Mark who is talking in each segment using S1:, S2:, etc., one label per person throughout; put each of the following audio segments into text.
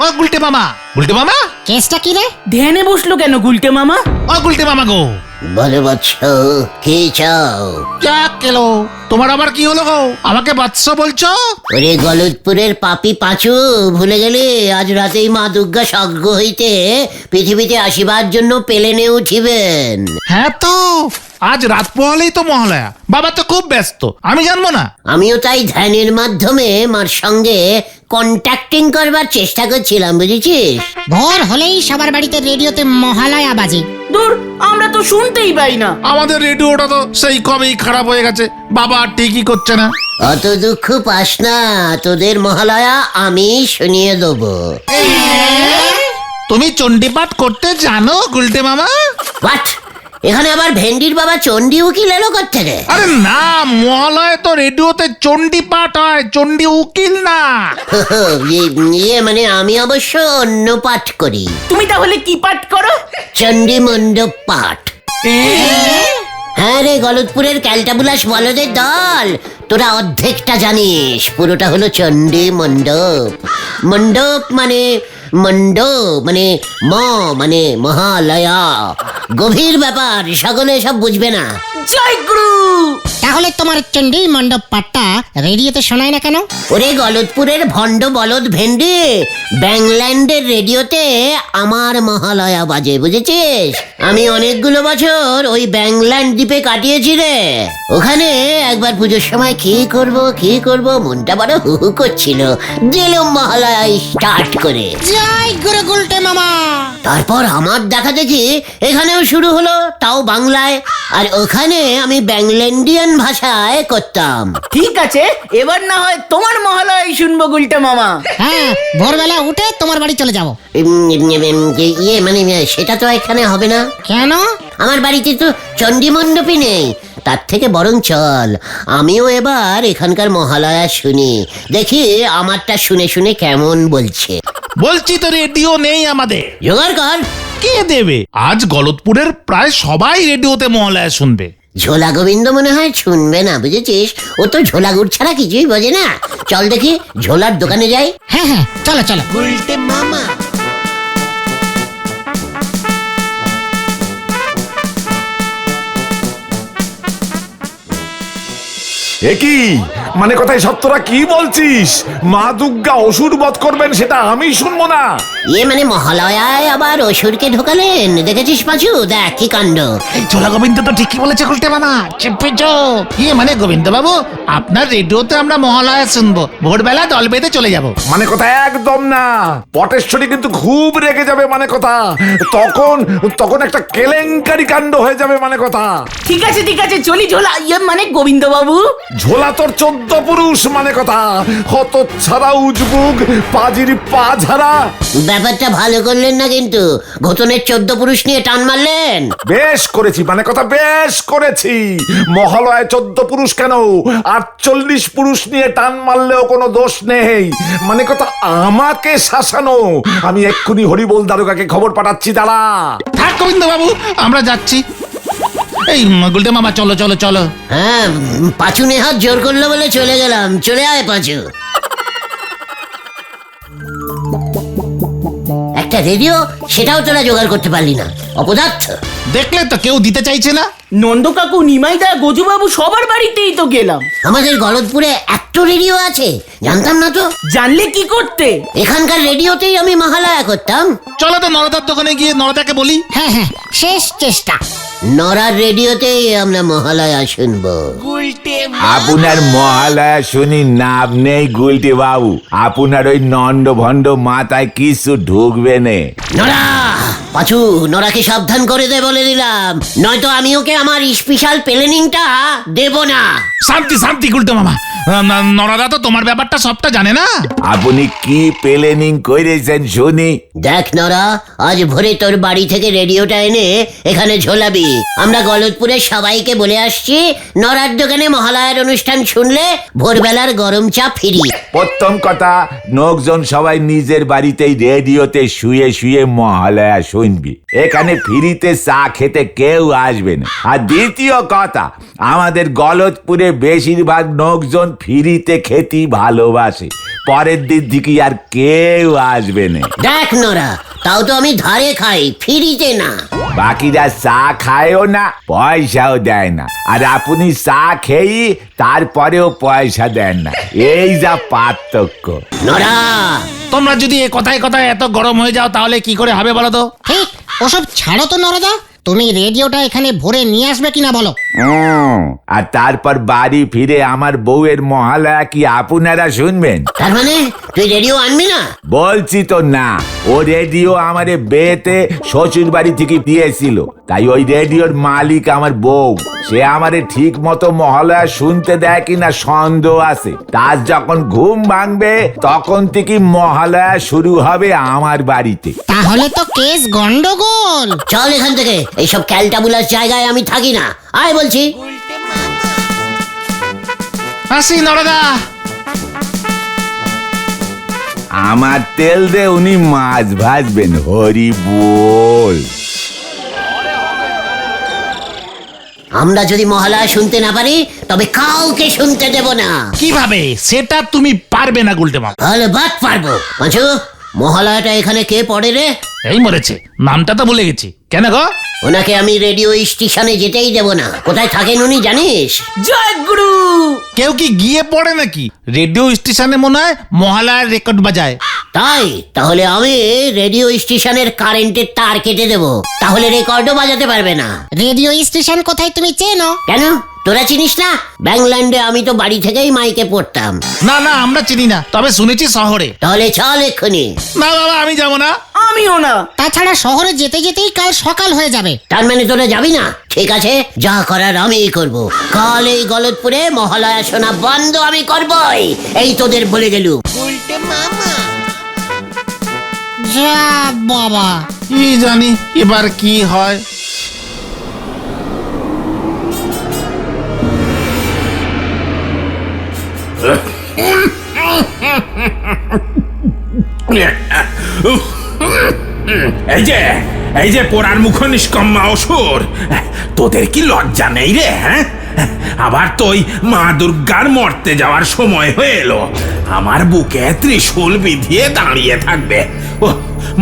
S1: ও গুলটে মামা, গুলটে মামা,
S2: কেসটা কি রে?
S3: ধ্যানে বসলো কেন গুলটে মামা?
S1: ও গুলটে মামা গো,
S4: বলো বৎস, কি চাও?
S1: যা কেলো, তোমার আবার কি হলো গো? আমাকে বাদশা বলছো?
S4: ওরে গলতপুরের পাপি পাঁচু, ভুলে গেলে আজ রাতেই মা দুর্গা স্বর্গ হইতে পৃথিবীতে আসিবার জন্য পেলেনে উঠিবেন।
S1: হ্যাঁ তো, আজ রাত পোহালেই তো মহালয়া। বাবা তো খুব ব্যস্ত, আমি জানবো না?
S4: আমিও তাই ধ্যানের মাধ্যমে মার সঙ্গে কন্ট্যাক্টিং করবার চেষ্টা করছিলাম, বুঝেছিস?
S2: ভোর হলেই সবার বাড়িতে রেডিওতে মহালয়া বাজে।
S3: দূর, আমরা তো শুনতেই পাই না।
S1: আমাদের রেডিওটা তো সেই কবেই খারাপ হয়ে গেছে, বাবা আর ঠিকই করছে না।
S4: অত দুঃখ পাস না, তোদের মহালয়া আমি শুনিয়ে দেবো।
S1: তুমি চণ্ডীপাঠ করতে জানো গুলটে মামা?
S4: হোয়াট? এখানে আবার ভেন্ডির বাবা চণ্ডী উকিল এলো কোত্থেকে?
S1: আরে না, মহালয় তো রেডিওতে চণ্ডীপাঠ হয়, চণ্ডী উকিল না।
S4: ইয়ে মানে আমি অবশ্য অন্য পাঠ করি।
S3: তুমি তাহলে কি পাঠ করো?
S4: চণ্ডী মণ্ডপ পাঠ। হ্যাঁ রে গলতপুরের ক্যালটাবুলাস বলদের দল, তোরা অর্ধেকটা জানিস, পুরোটা হলো চণ্ডী মণ্ডপ। মণ্ডপ মানে মানে মহালয়া। গভীর ব্যাপার, সকলে সব বুঝবে না।
S3: জয় গুরু।
S2: তাহলে তোমার চণ্ডী মণ্ডপ পাঠটা রেডিওতে শোনায় না কেন?
S4: ওরে গলতপুরের ভণ্ড বলদ ভেন্ডি, ব্যাংল্যান্ডের রেডিওতে আমার মহালয়া বাজে, বুঝেছিস? আমি অনেকগুলো বছর ওই ব্যাংল্যান্ড দ্বীপে কাটিয়েছি রে। ওখানে একবার পুজোর সময় কি করব মনটা বড় হু হু করছিল, দিলুম মহালয়া স্টার্ট করে।
S2: জয় গুরু গুলটে মামা।
S4: তারপর আমার দেখা দেখি এখানেও শুরু হলো, তাও বাংলায়, আর ওখানে আমি ব্যাংল্যান্ডিয়ান ভাষায় করতাম।
S3: ঠিক আছে, এবার না হয় তোমার মহালয়াই শুনবো গুলটে মামা।
S2: হ্যাঁ, ভোরবেলা উঠে তোমার বাড়ি চলে যাবো।
S4: ইয়ে মানে সেটা তো এখানে হবে না।
S2: কেন?
S4: আমার বাড়িতে তো চণ্ডী মণ্ডপই নেই। তার থেকে বরং চল আমিও এবার এখানকার মহালয়া শুনি, দেখি আমারটা শুনে শুনে কেমন বলছে।
S1: বলছি তো রেডিও নেই আমাদের।
S4: জোগাড় কর।
S1: কে দেবে? আজ গলতপুরের প্রায় সবাই রেডিওতে মহালয়া শুনবে।
S4: ঝোলা গোবিন্দ মনে হয় শুনবে না, বুঝেছিস? ও তো ঝোলা গুড় ছাড়া কিছুই বোঝে না। চল দেখি ঝোলার দোকানে যাই।
S2: হ্যাঁ হ্যাঁ, চলো চলো।
S4: উল্টে মামা।
S5: একই মানে কথায় সব তোরা কি বলছিস? মা দুর্গা অসুর বধ করবেন সেটা আমি শুনবো না?
S4: ইয়ে মানে মহালয়ায় আবার অসুরকে ঢোকালেন, দেখেছিস পাঁচু? দেখ কি কাণ্ড।
S1: ঝোলা গোবিন্দ তো ঠিকই বলেছে গুলটে মামা, চেপেছো। ইয়ে মানে গোবিন্দ বাবু, আপনার রেডিওতে আমরা মহালয়া শুনবো, ভোরবেলা দল বেঁধে চলে যাব।
S5: মানে কথা একদম না, পটেশ্বরী কিন্তু খুব রেগে যাবে, মানে কথা তখন একটা কেলেঙ্কারি কাণ্ড হয়ে যাবে, মানে কথা।
S3: ঠিক আছে চলি ঝোলা, ইয়ে মানে গোবিন্দ বাবু।
S5: ঝোলা তোর 14 পুরুষ, মানে কথা। হত ছাড়া উজবুক পাজির পা ঝাড়া।
S4: ব্যাপারটা ভালো করলেন না কিন্তু, ঘটনের 14 পুরুষ নিয়ে টান মারলেন।
S5: বেশ করেছি, মানে কথা বেশ করেছি। মহালয়ায় 14 পুরুষ কেন, 48 পুরুষ নিয়ে টান মারলেও কোনো দোষ নেই। মানে কথা আমাকে শাসানো। আমি এক্ষুনি হরিবোল দারোগাকে খবর পাঠাচ্ছি, দাঁড়া।
S1: থাক গোবিন্দ বাবু, আমরা যাচ্ছি। এই গুলটে মামা, চলো চলো চলো।
S4: হ্যাঁ, পাঁচু নেহাত জোর করলো বলে চলে গেলাম। চলে আয় পাঁচু। একটা রেডিও, সেটাও তোরা জোগাড় করতে পারলি না, অপদার্থ।
S1: দেখলে তো কেউ দিতে চাইছে না।
S3: নন্দ কাকু, নিমাইদা, গজু বাবু সবার বাড়িতেই তো গেলাম।
S4: আমাদের গলতপুরে একটা রেডিও আছে, জানতাম না তো।
S3: জানলে কি করতে?
S4: এখানকার রেডিওতেই আমি মহালয়া করতাম।
S1: চলো তো নরদার দোকানে গিয়ে নরদাকে বলি।
S2: হ্যাঁ হ্যাঁ, শেষ চেষ্টা।
S4: নরার রেডিওতেই আমরা মহালয়া শুনবো।
S6: আপনার মহালয়া শুনি নাম নেই গুলটি বাবু, আপনার ওই নন্দ ভণ্ড মাথায় কিছু ঢুকবে নে।
S4: নরা, পাঁচু, নরাকে সাবধান করে দে বলে দিলাম, নয়তো আমি ওকে আমার স্পেশাল প্লেনিংটা দেব না।
S1: শান্তি শান্তি গুলটে মামা, নরদা তো তোমার ব্যাপারটা সবটা জানে না।
S6: আপনি কি প্ল্যানিং করেছেন শুনি?
S4: দেখ নরা, আজ ভোরে তোর বাড়ি থেকে রেডিওটা এনে এখানে ঝোলাবি। আমরা গলতপুরের সবাইকে বলে আসছি, নরার দোকানে মহালয়ার অনুষ্ঠান শুনলে ভোরবেলার গরম চা ফ্রি।
S6: প্রথম কথা, লোকজন সবাই নিজের বাড়িতেই রেডিওতে শুয়ে শুয়ে মহালয়া শুনবি, এখানে ফ্রিতে চা খেতে কেউ আসবে না। আর দ্বিতীয় কথা, আমাদের গলতপুরে বেশিরভাগ লোকজন ফ্রিতে খেতে ভালোবাসে, পরের দিন থেকে আর কেউ আসবে না।
S4: দেখ নোরা, তাও তো আমি ধারে খাই, ফ্রিতে না।
S6: বাকিরা চা খায়ও না, পয়সাও দেয় না, আর আপনি চা খেয়ে তারপরেও পয়সা দেন না। এই যা পার্থক্য।
S4: নোরা,
S1: তোমরা যদি এ কথায় কথায় এত গরম হয়ে যাও তাহলে কি করে হবে বলো তো?
S2: ঠিক, ওসব ছাড়ো তো নরদা। তুমি রেডিওটা এখানে ভরে নিয়ে আসবে কিনা বলো।
S6: আর তারপর বাড়ি ফিরে আমার বউয়ের মহালয়া কি আপনারা শুনবেন?
S4: তার মানে তুই রেডিও আনবি না?
S6: বলছি তো না, ও রেডিও আমারে বেতে শ্বশুর বাড়ি থেকে দিয়েছিল, তাই ওই রেডিওর মালিক আমার বউ। সে আমারে ঠিক মতো মহালয়া শুনতে দেয় কিনা সন্দেহ আছে। তার যখন ঘুম ভাঙবে তখন থেকে মহালয়া শুরু হবে আমার বাড়িতে।
S2: তাহলে তো কেস গন্ডগোল।
S4: চল এখান থেকে, এইসব ক্যালটাবুলার জায়গায় আমি থাকি না। আয় বলছি।
S1: আসি নরদা।
S6: আমার তেল দে উনি মাছ ভাজবেন, হরি বল।
S4: আমরা যদি মহালয়া শুনতে না পারি তবে কাউকে শুনতে দেব না।
S1: কিভাবে? সেটা তুমি পারবে না গুলটে মামা।
S4: তাহলে বাদ পারবো। পাঁচু, মহালয়াটা এখানে কে পড়ে রে?
S1: এই মরেছে, নামটা তো ভুলে গেছি। কেন গো?
S4: ওনাকে আমি রেডিও স্টেশনে যেতেই দেব না। কোথায় থাকেন উনি জানিস?
S3: জয় গুরু।
S1: কেউ কি গিয়ে পড়ে নাকি? রেডিও স্টেশনে মনে হয় মহালয়ার রেকর্ড বাজায়।
S4: তাই? তাহলে আমি রেডিও স্টেশনের কারেন্টের তার কেটে দেব, তাহলে রেকর্ডও বাজাতে পারবে না।
S2: রেডিও স্টেশন কোথায় তুমি চেনো?
S4: কেন, তোরা চিনিস না? ব্যাংল্যান্ডে আমি তো বাড়ি থেকেই মাইকে পড়তাম।
S1: না না, আমরা চিনি না, তবে শুনেছি শহরে।
S4: তাহলে চল এক্ষুনি।
S1: না বাবা, আমি যাবো না।
S3: আমিও না।
S2: তাছাড়া শহরে যেতে যেতেই কাল সকাল হয়ে যাবে।
S4: তার মানে তোরা যাবি না? ঠিক আছে, যা করার আমিই করব। কাল এই গলতপুরে মহালয়া শোনা বন্ধ আমি করবই, এই তোদের বলে গেলুম।
S2: যা বাবা।
S1: কি জানি এবার কি হয়।
S7: এই যে পোড়ার মুখ নিষ্কম্মা অসুর, তোদের কি লজ্জা নেই রে? হ্যাঁ, আবার তুই মা দুর্গার মরতে যাওয়ার সময় হয়ে এলো, আমার বুকে ত্রিশূল বিধিয়ে দাঁড়িয়ে থাকবে। ও,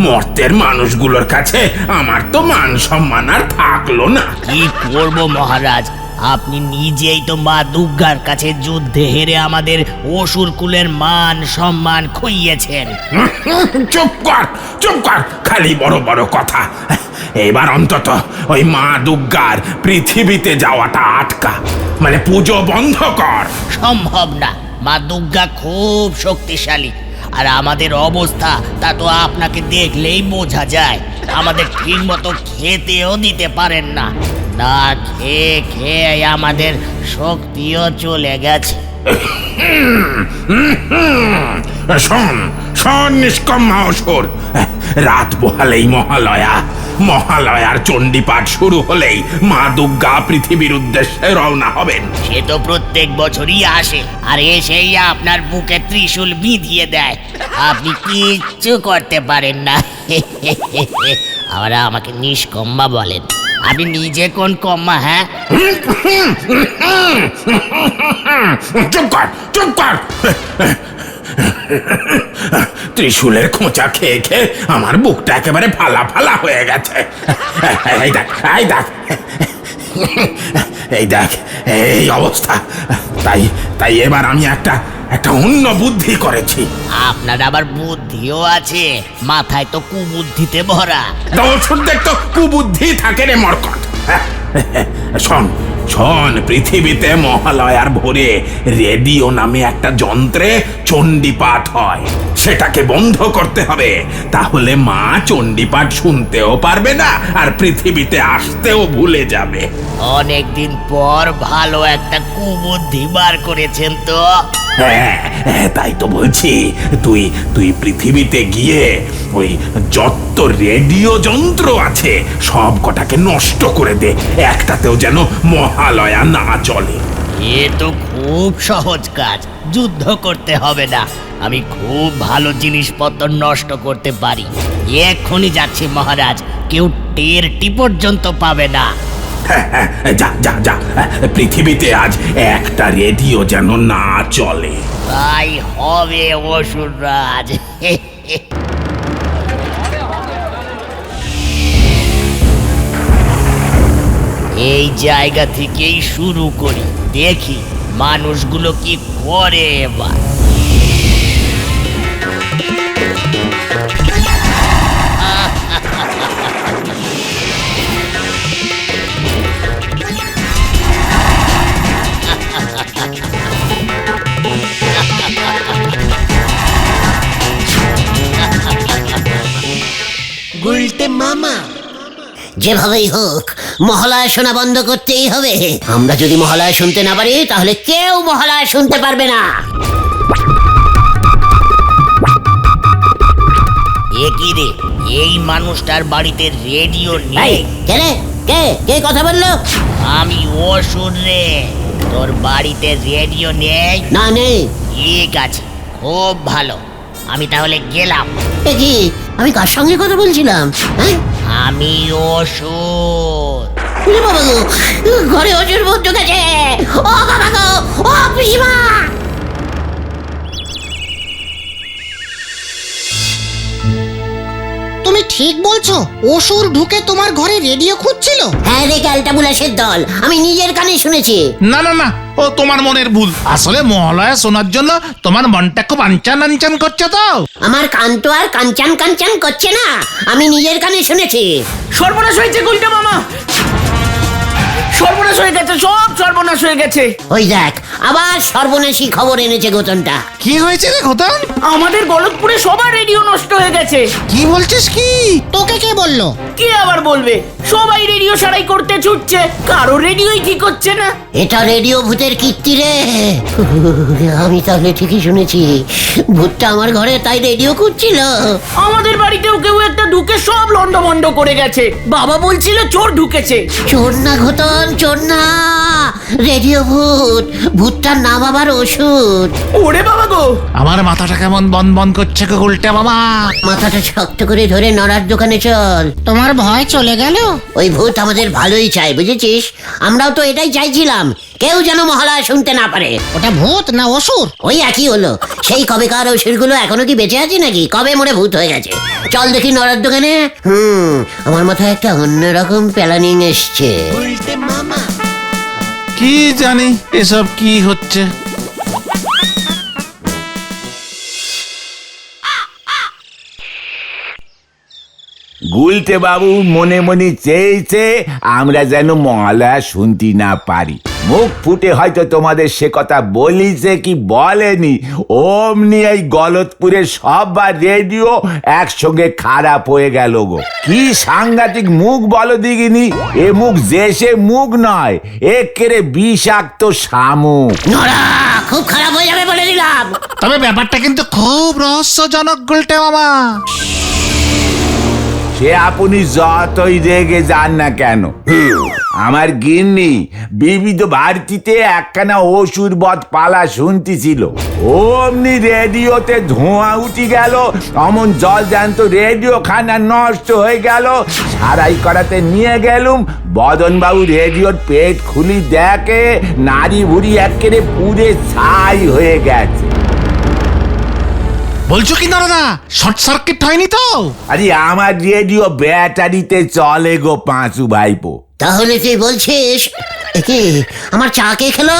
S7: মর্তের মানুষগুলোর কাছে আমার তো মান সম্মান আর থাকলো না।
S8: কি করব মহারাজ, আপনি নিজেই তো মা দুর্গার কাছে যুদ্ধে হেরে আমাদের অসুর কুলের মান সম্মান খুইয়েছেন।
S7: চুপ কর, চুপ কর, খালি বড় বড় কথা। এবার অন্তত ওই মা দুর্গার পৃথিবীতে যাওয়াটা আটকা, মানে পুজো বন্ধ কর।
S8: সম্ভব না, মা দুর্গা খুব শক্তিশালী, আর আমাদের অবস্থা তা তো আপনাকে দেখলেই বোঝা যায়। আমাদের ঠিক মতো খেতেও দিতে পারেন না, না খেয়ে খেয়ে আমাদের শক্তিও চলে গেছে।
S7: শোন শোন নিষ্কম্মা অসুর, রাত পোহালেই মহালয়ার চণ্ডীপাঠ শুরু হলেই মা দুর্গা পৃথিবীর উদ্দেশ্যে রওনা হবেন।
S8: সে তো প্রত্যেক বছরই আসে, আর এসেই আপনার বুকে ত্রিশূল বিঁধিয়ে দেয়, আপনি কিচ্ছু করতে পারেন না। আর আমাকে নিষ্কম্মা বলেন, আপনি নিজে কোন কম্মা? হ্যাঁ,
S7: চুপ কর, চুপ কর। ত্রিশূলের খোঁচা খেয়ে খেয়ে আমার বুকটা একেবারে ফালা ফালা হয়ে গেছে। এই দেখ, এই দেখ, এই দেখ, এই অবস্থা। তাই এবার আমি একটা অন্য বুদ্ধি করেছি।
S8: আপনার আবার বুদ্ধিও আছে? মাথায় তো কুবুদ্ধিতে ভরা।
S7: দর্শকদের তো কুবুদ্ধি থাকে রে মরকট। শোন শোন, পৃথিবীতে মহালয়ার ভোরে রেডিও নামে একটা যন্ত্রে চণ্ডীপাঠ হয়, সেটাকে বন্ধ করতে হবে। তাহলে মা চণ্ডীপাঠ শুনতেও পারবে না, আর পৃথিবীতে আসতেও ভুলে যাবে।
S8: অনেকদিন পর ভালো একটা কুবুদ্ধি বার করেছেন তো।
S7: হ্যাঁ, তাই তো বলছি, তুই পৃথিবীতে গিয়ে ওই যত রেডিও যন্ত্র আছে সব কটাকে নষ্ট করে দে, একটাতেও যেন মহালয়া না চলে।
S8: এ তো খুব সহজ কাজ, যুদ্ধ করতে হবে না। আমি খুব ভালো জিনিসপত্র নষ্ট করতে পারি। এক্ষুনি যাচ্ছি মহারাজ, কেউ টেরটি পর্যন্ত পাবে না।
S7: যা যা যা, পৃথিবীতে আজ একটা রেডিও যেন না চলে।
S8: তাই হবে অসুররাজ। এই জায়গা থেকেই শুরু করি, দেখি মানুষগুলো কি করে এবার।
S4: যেভাবেই হোক মহালয়া শোনা বন্ধ করতেই হবে। আমরা যদি মহালয়া শুনতে না পারি তাহলে কেউ মহালয়া শুনতে পারবে না।
S8: এ কি রে, এই মানুষটার বাড়িতে রেডিও
S4: এই,
S8: নেই?
S4: কে রে? কে কে কথা বললো?
S8: আমি অসুর রে, তোর বাড়িতে রেডিও নেই?
S4: না, নেই।
S8: ঠিক আছে, খুব ভালো, আমি তাহলে গেলাম।
S4: এ কি, আমি কার সঙ্গে কথা বলছিলাম? হ্যাঁ,
S8: আমি অসুর।
S4: ওরে বাবা গো, ঘরে অজুর ভূত ঢুকেছে। ও বাবা গো, ও পিসিমা।
S2: তুমি ঠিক বলছো? অসুর ঢুকে তোমার ঘরে রেডিও খুঁজছিল?
S4: হ্যাঁ রে, ক্যালটা বুলাসের দল, আমি নিজের কানে শুনেছি।
S1: না না না, ও তোমার মনের ভুল। আসলে মহালয়া শোনার জন্য তোমার মনটা খুব আনচান আনচান করছে তো।
S4: আমার কান তো আর কাঞ্চান কাঞ্চান করছে না, আমি নিজের কানে শুনেছি।
S3: সর্বনাশ হয়েছে গুলটে মামা, সর্বনাশ হয়ে গেছে, সব সর্বনাশ হয়ে গেছে।
S4: ওই দেখ, আবার সর্বনাশী খবর এনেছে গোতনটা।
S1: কি হয়েছে রে ঘোতন?
S3: আমাদের গলতপুরে সবার রেডিও নষ্ট হয়ে গেছে।
S1: কি বলছিস কি?
S2: তোকে কে বললো?
S3: কে আবার বলবে? সবাই রেডিও সারাই করতে ছুটছে, কারো রেডিওই ঠিক হচ্ছে না।
S4: এটা রেডিও ভূতের কীর্তি রে। আমি তাহলে ঠিকই শুনেছি, ভূতটা আমার ঘরে তাই রেডিও খুঁজছিল।
S3: আমাদের বাড়িতেও কেউ একটা ঢুকে সব লন্ডভন্ড করে গেছে। বাবা বলছিল চোর ঢুকেছে।
S4: চোর না ঘটন, চোর না, রেডিও ভূত। ভূতটার নাম আবার ওষুধ।
S3: ওরে বাবা গো,
S1: আমার মাথাটা কেমন বন বন করছে গো উল্টে মামা।
S4: মাথাটা শক্ত করে ধরে নড়ার দোকানে চল।
S2: তোমার ভয় চলে গেল?
S4: ওই ভূত আমাদের ভালোই চায়, বুঝেছিস? আমরাও তো এটাই চাইছিলাম, কেউ যেন মহালয়া শুনতে না পারে।
S2: ওটা ভূত না অসুর?
S4: ওই একই হলো। সেই কবেকার অসুরগুলো এখনো কি বেঁচে আছে নাকি? কবে মরে ভূত হয়ে গেছে। চল দেখি নড়ার দোকানে। আমার মাথায় একটা অন্যরকম প্ল্যানিং এসছে।
S1: কি জানি এসব কি হচ্ছে।
S6: গুলটে বাবু মনে মনে চেয়েছে আমরা যেন মহালয়া শুনতে না পারি। মুখ ফুটে হয়তো তোমাদের সে কথা বলিছে কি বলেনি, অমনি এই গলতপুরের সবার রেডিও একসঙ্গে খারাপ হয়ে গেল গো। কি সাংঘাতিক মুখ বলো দিগিনি। এ মুখ যে সে মুখ নয়, একেরে বিষাক্ত শামুক।
S4: নড়া, খুব খারাপ হয়ে যাবে বলে দিলাম।
S1: তবে ব্যাপারটা কিন্তু খুব রহস্যজনক গুলটে মামা।
S6: সে আপনি যতই রেগে যান না কেন, আমার গিন্নি বিবিধ ভারতীতে একখানা অসুর বধ পালা শুনতেছিল। অমনি রেডিওতে ধোঁয়া উঠি গেল, অমন জল জ্যান্ত রেডিও খানা নষ্ট হয়ে গেল। সারাই করাতে নিয়ে গেলুম, বদনবাবু রেডিওর পেট খুলি দেখে নারী ভুড়ি একেবারে পুড়ে ছাই হয়ে গেছে।
S1: বলছো কি দাদা, শর্ট সার্কিট হয়নি তো?
S6: আরে আমার রেডিও ব্যাটারিতে চলে গো পাঁচু ভাইপো।
S4: তাহলে তুই বলছিস কি আমার চা কে খেলো?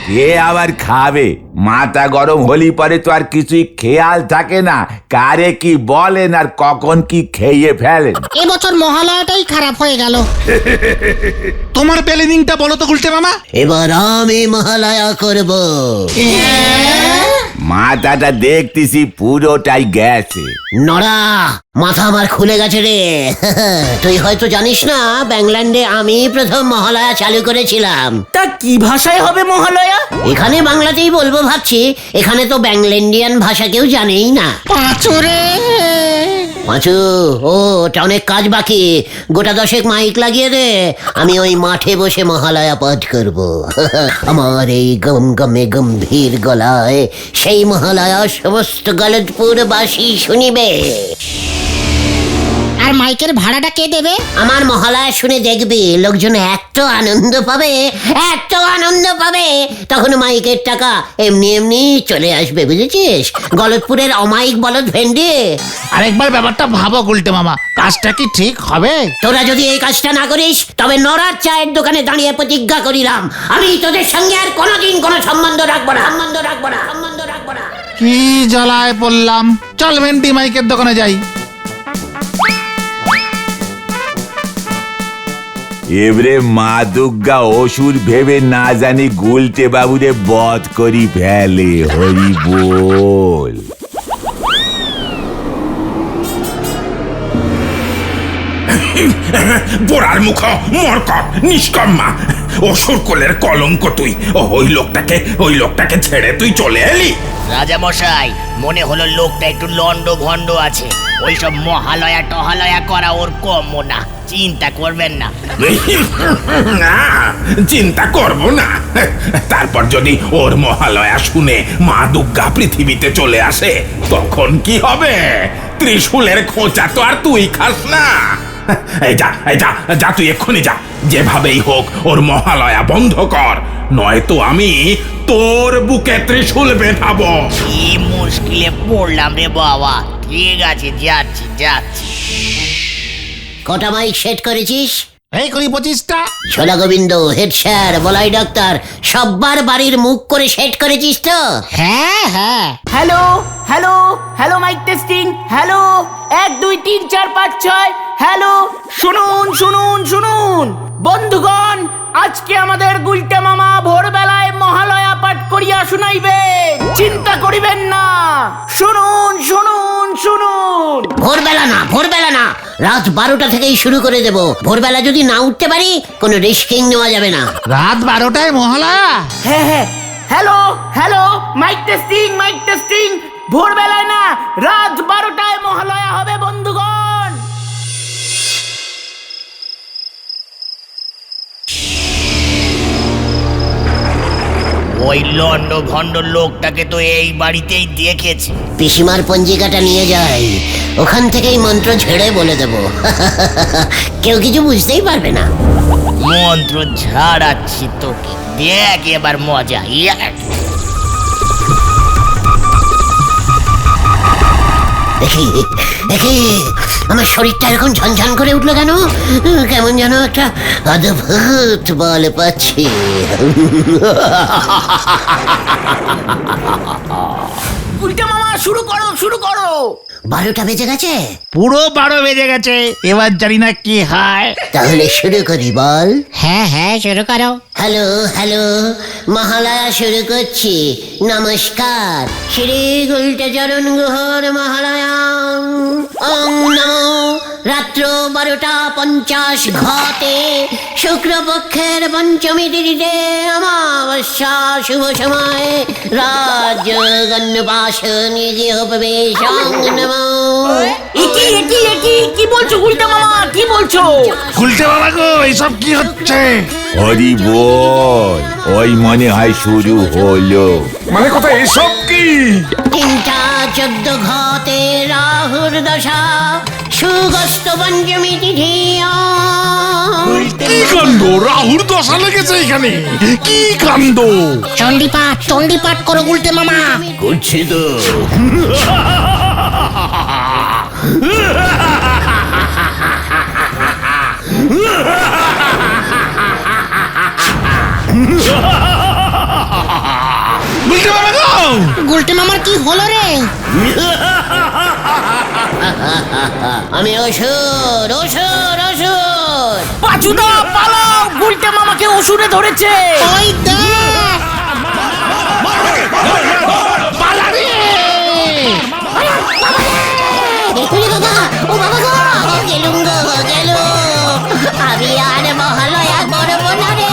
S6: কে আবার খাবে? মাথা গরম হলি পরে তো আর কিছুই খেয়াল থাকে না, কারে কি বলেন আর কখন কি খেয়ে ফেলেন।
S2: এবছর মহালয়াটাই খারাপ হয়ে গেল।
S1: তোমার প্ল্যানিংটা বলো তো গুলটে মামা।
S4: এবার আমি মহালয়া করব।
S6: মাথাটা দেখতেছি পুরোটাই গেছে।
S4: নড়া, মাথা আমার খুলে গেছে রে। তুই হয়তো জানিস না, ব্যাংল্যান্ডে আমি প্রথম মহালয়া চালু করেছিলাম।
S3: তা কি ভাষায় হবে মহালয়া?
S4: এখানে বাংলাতেই বলবো ভাবছি, এখানে তো ব্যাংল্যান্ডিয়ান ভাষা কেউ জানেই না।
S2: পাঁচুরে,
S4: পাঁচু, ও ওটা অনেক কাজ বাকি। গোটা 10 মাইক লাগিয়ে দে, আমি ওই মাঠে বসে মহালয়া পাঠ করব। আমার এই গমগমে গম্ভীর গলায় সেই মহালয়া সমস্ত গলতপুরবাসী শুনিবে।
S2: আর মাইকের ভাড়াটা কে দেবে?
S4: আমার মহালয়া শুনে দেখবি লোকজন এত আনন্দ পাবে, এত আনন্দ পাবে, তখন মাইকের টাকা এমনি এমনি চলে আসবে, বুঝেছিস? গলতপুরের অমায়িক বলদ ভেন্ডি,
S1: আরেকবার ব্যাপারটা ভাবো গুলটে মামা, কাজটা কি ঠিক হবে?
S4: তোরা যদি এই কাজটা না করিস তবে নড়ার চায়ের দোকানে দাঁড়িয়ে প্রতিজ্ঞা করিলাম আমি তোদের সঙ্গে আর কোনোদিন কোনো সম্বন্ধ রাখবো না, সম্বন্ধ রাখবো না, সম্বন্ধ রাখবো না।
S1: কি জ্বালায় পড়লাম, চল ভেন্ডি মাইকের দোকানে যাই।
S6: এবারে মা দুর্গা অসুর ভেবে না জানি গুলটে বাবুরে বধ করি ফেলে। হরি বল।
S7: পোড়ার মুখ মরকট নিষ্কম্মা, অসুর কোলের কলঙ্ক তুই। ওই লোকটাকে ছেড়ে তুই চলে এলি?
S8: রাজামশাই, মনে হলো লোকটা একটু লন্ড ভন্ড আছে। ওইসব মহালয়া টহালয়া করা ওর কম না, চিন্তা করবেন না।
S7: না, চিন্তা করব না। তারপর যদি ওর মহালয়া শুনে মা দুর্গা পৃথিবীতে চলে আসে তখন কি হবে? ত্রিশূলের খোঁচা তো আর তুই খাস না। এই যা তুই এক্ষুনি যা, যেভাবেই হোক ওর মহালয়া বন্ধ কর, নয়তো আমি তোর বুকে ত্রিশূল বেঁধাবো।
S8: কি মুশকিলে পড়লাম রে বাবা। ঠিক আছে, যাচ্ছি।
S4: কটা মাইক সেট করেছিস?
S1: এই করি 25টা।
S4: ছোলা গোবিন্দ, হেড স্যার, বলাই ডাক্তার, সব্বার বাড়ির মুখ করে সেট করেছিস তো?
S2: হ্যাঁ হ্যাঁ।
S3: Hello hello hello, mic testing. Hello 1 2 3 4 5 6। Hello, শুনুন বন্ধুগণ, আজকে আমাদের গুলটে মামা ভোরবেলায় মহালয়া পাঠ করিয়া শুনাইবে। চিন্তা করিবেন না, শুনুন।
S4: ভোরবেলা না, রাত 12টা থেকেই শুরু করে দেব। ভোরবেলা যদি না উঠতে পারি কোনো রিস্কিং নেওয়া যাবে না।
S1: রাত 12টায় মহালয়া?
S3: হ্যাঁ। Hello, mic testing. ভোরবেলায় না, রাত 12টায় মহালয়া হবে বন্ধুগণ।
S8: ওই লন্ড ভন্ড লোকটাকে তো এই বাড়িতেই দেখেছি।
S4: পিসিমার পঞ্জিকাটা নিয়ে যাই, ওখান থেকেই মন্ত্র ঝেড়ে বলে দেব। কেউ কিছু বুঝতেই পারবে না।
S8: মন্ত্র ঝাড়াচ্ছি তোকে, দেখ এবার মজা।
S4: দেখি আমার শরীরটা এরকম ঝনঝন করে উঠলো কেন? কেমন যেন একটা অদ্ভুত বল পাচ্ছি।
S3: গুলটে মামা, শুরু করো।
S4: 12টা বেজে গেছে?
S1: পুরো 12 বেজে গেছে, এবার জানি না কি হয়।
S4: তাহলে শুরু করি, বল।
S2: হ্যাঁ, শুরু করো।
S4: হ্যালো, মহালয়া শুরু করছি। নমস্কার, শ্রী গুলটে চরণ গুহর মহালয়া। ওং নমো। রাত্র 12:50 ঘটে, শুক্লপক্ষের পঞ্চমী তিথিতে অমাবস্যা শুভ সময় রাজগণ্যপাশনি গৃহপ্রবেশ। ওং নমো।
S3: এটি কি বলছো গুলটে মামা, কি বলছো?
S1: গুলটে মামা গো, এইসব কি হচ্ছে?
S6: হরি বল। ওই মনে হয় শুরু হলো।
S5: মানে কথা এসব কি?
S4: 3:14 ঘটে রাহুর দশা, সুগস্ত পঞ্চমী তিথি।
S1: কি কাণ্ড, রাহুর দশা লেগেছে এখানে, কি কাণ্ড!
S2: চণ্ডীপাঠ করো গুলটে মামা।
S6: করছি তো।
S2: গুলটে মামার কি হলো রে?
S4: আমি অসুর।
S3: পাচুদা পালাও, গুলটে মামাকে অসুরে ধরেছে।
S2: ওই দেখ,
S4: ও বাবা গো, গেলুম। আমি আর মহালয়া করবো না রে।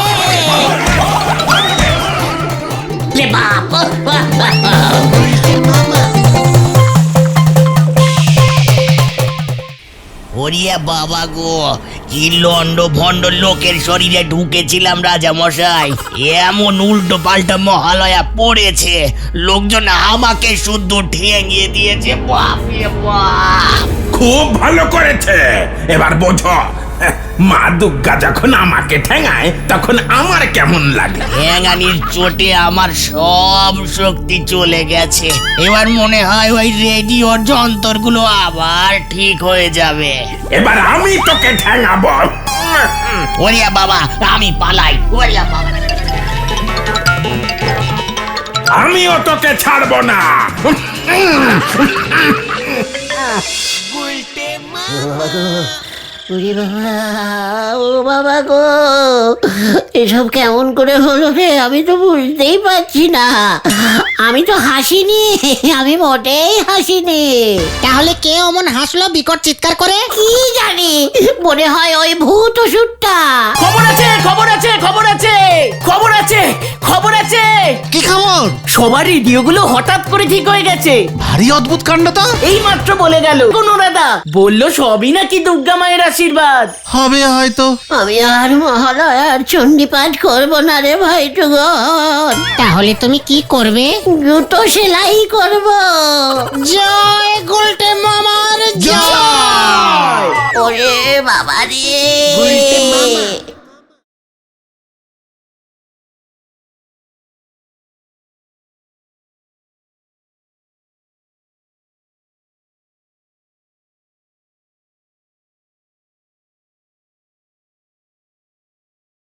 S4: বাপ,
S8: ওরিয়া বাবা গো, কি লন্ড ভন্ড লোকের শরীরে ঢুকেছিলাম রাজামশাই। এমন উল্টো পাল্টা মহালয়া পড়েছে, লোকজন আমাকে শুদ্ধ ঠেঙিয়ে দিয়েছে। বাপ রে বাপ।
S7: খুব ভালো করেছে। এবার বোঝো, মা দুর্গা যখন আমাকে ঠেঙায় তখন আমার কেমন লাগে।
S8: ঠ্যাঙানির চোটে আমার সব শক্তি চলে গেছে। এবার মনে হয় ওই রেডিওর যন্ত্রগুলো আবার ঠিক হয়ে যাবে।
S7: এবার আমি তোকে ঠেঙাবো।
S8: ওরিয়া বাবা, আমি পালাই। ওরিয়া বাবা,
S7: আমিও তোকে ছাড়বো না।
S4: ওরে বাবা, ও বাবা গো, এসব কেমন করে হলো রে? আমি তো বুঝতেই পারছি না। আমি তো হাসিনি, আমি মোটেই হাসিনি।
S2: তাহলে কে অমন হাসলো বিকট চিৎকার করে?
S4: কি জানি, মনে হয় ওই ভূত ওষুধটা।
S3: খবর আছে, খবর আছে, খবর আছে, খবর আছে, খবর আছে।
S1: কি খবর?
S3: সবার রেডিওগুলো হঠাৎ করে ঠিক হয়ে গেছে।
S1: ভারী অদ্ভুত কাণ্ড তো।
S3: এই মাত্র বলে গেল কোনো দাদা, বললো সবই নাকি দুর্গা মায়ের আশীর্বাদ।
S1: হবে হয়তো।
S4: আমি আর মহালয়ার চণ্ডী পাঠ করবো না রে ভাইটুগন।
S2: তাহলে তুমি কি করবে?
S4: জুতো সেলাই করবো।